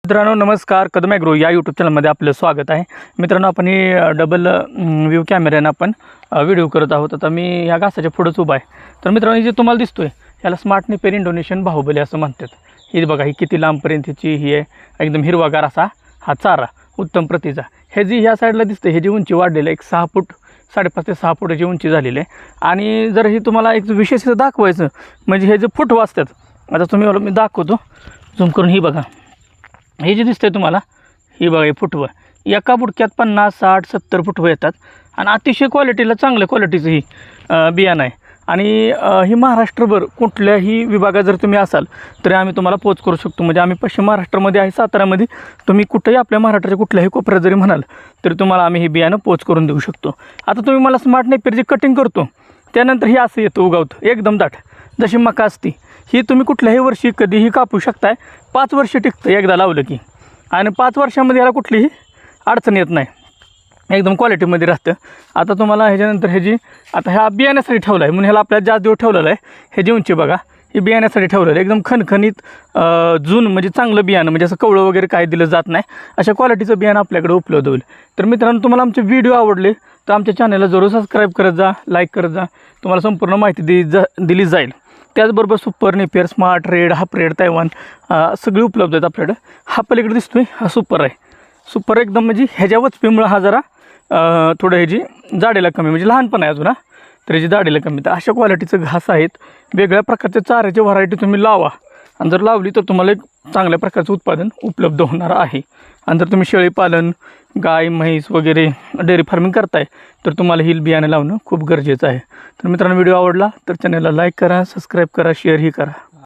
मित्रांनो नमस्कार, कदम ॲग्रो या यूट्यूब चॅनलमध्ये आपलं स्वागत आहे. मित्रांनो आपण ही डबल व्ह्यू कॅमेऱ्यानं आपण व्हिडिओ करत आहोत. आता मी ह्या घासाच्या पुढंच उभा आहे. तर मित्रांनो जे तुम्हाला दिसतोय याला स्मार्ट नेपियर इंडोनेशियन बाहुबली असं म्हणतात. ही बघा ही किती लांबपर्यंतची ही आहे, एकदम हिरवागार असा हा चारा उत्तम प्रतीचा. हे जी ह्या साईडला दिसते हे जी उंची वाढलेली आहे, एक 6 फूट 5.5 ते 6 फुटाची उंची झालेली आहे. आणि जर ही तुम्हाला एक विशेष दाखवायचं म्हणजे हे जे फूट वाचतात, आता तुम्ही मी दाखवतो झूम करून. ही बघा हे जे दिसतंय तुम्हाला, ही बघा हे फुटवं एका बुडक्यात 50, 60, 70 फुटवं येतात. आणि अतिशय क्वालिटीला चांगल्या क्वालिटीचं ही बियाणं आहे. आणि ही महाराष्ट्रभर कुठल्याही विभागात जर तुम्ही असाल तरी आम्ही तुम्हाला पोच करू शकतो. म्हणजे आम्ही पश्चिम महाराष्ट्रामध्ये आहे, सातारामध्ये. तुम्ही कुठेही आपल्या महाराष्ट्राच्या कुठल्याही कोपऱ्यात जरी म्हणाल तरी तुम्हाला आम्ही हे बियाणं पोच करून देऊ शकतो. आता तुम्ही मला स्मार्ट नेपियर जे कटिंग करतो त्यानंतर ही असं येतं उगवतं एकदम दाट, जशी मका असती. ही तुम्ही कुठल्याही वर्षी कधीही कापू शकताय. 5 वर्ष टिकतं एकदा लावलं की. आणि 5 वर्षामध्ये याला कुठलीही अडचण येत नाही, एकदम क्वालिटीमध्ये राहतं. आता तुम्हाला ह्याच्यानंतर ह्याची आता ह्या बियाण्यासाठी ठेवलं आहे म्हणून ह्याला आपल्याला जास्त दिवस ठेवलेलं आहे. ह्याची उंची बघा, ही बियाण्यासाठी ठेवलेलं आहे. एकदम खणखणीत जून म्हणजे चांगलं बियाणं, म्हणजे असं कवळं वगैरे काही दिलं जात नाही, अशा क्वालिटीचं बियाणं आपल्याकडे उपलब्ध होईल. तर मित्रांनो तुम्हाला आमचे व्हिडिओ आवडले तर आमच्या चॅनलला जरूर सबस्क्राईब करत जा, लाईक करत जा. तुम्हाला संपूर्ण माहिती दिली जाईल. त्याचबरोबर super Napier, smart red, half red, Taiwan सगळे उपलब्ध आहेत आपल्याकडं. हा पलीकडे दिसतोय हा सुपर आहे. सुपर एकदम म्हणजे ह्याच्या वचपीमुळं हा जरा थोडं ह्याची जाडीला कमी, म्हणजे लहानपण आहे अजून तर ह्याची जाडीला कमी. तर अशा क्वालिटीचं घास आहेत. वेगळ्या प्रकारच्या चाऱ्याची व्हरायटी तुम्ही लावा आणि जर लावली तर तुम्हाला एक चांगल्या प्रकारचं उत्पादन उपलब्ध होणार आहे. आणि जर तुम्ही शेळीपालन, गाय म्हैस वगैरे डेअरी फार्मिंग करताय तर तुम्हाला ही बियाणं लावणं खूप गरजेचं आहे. तर मित्रांनो व्हिडिओ आवडला तर चॅनलला लाईक करा, सबस्क्राईब करा, शेअरही करा.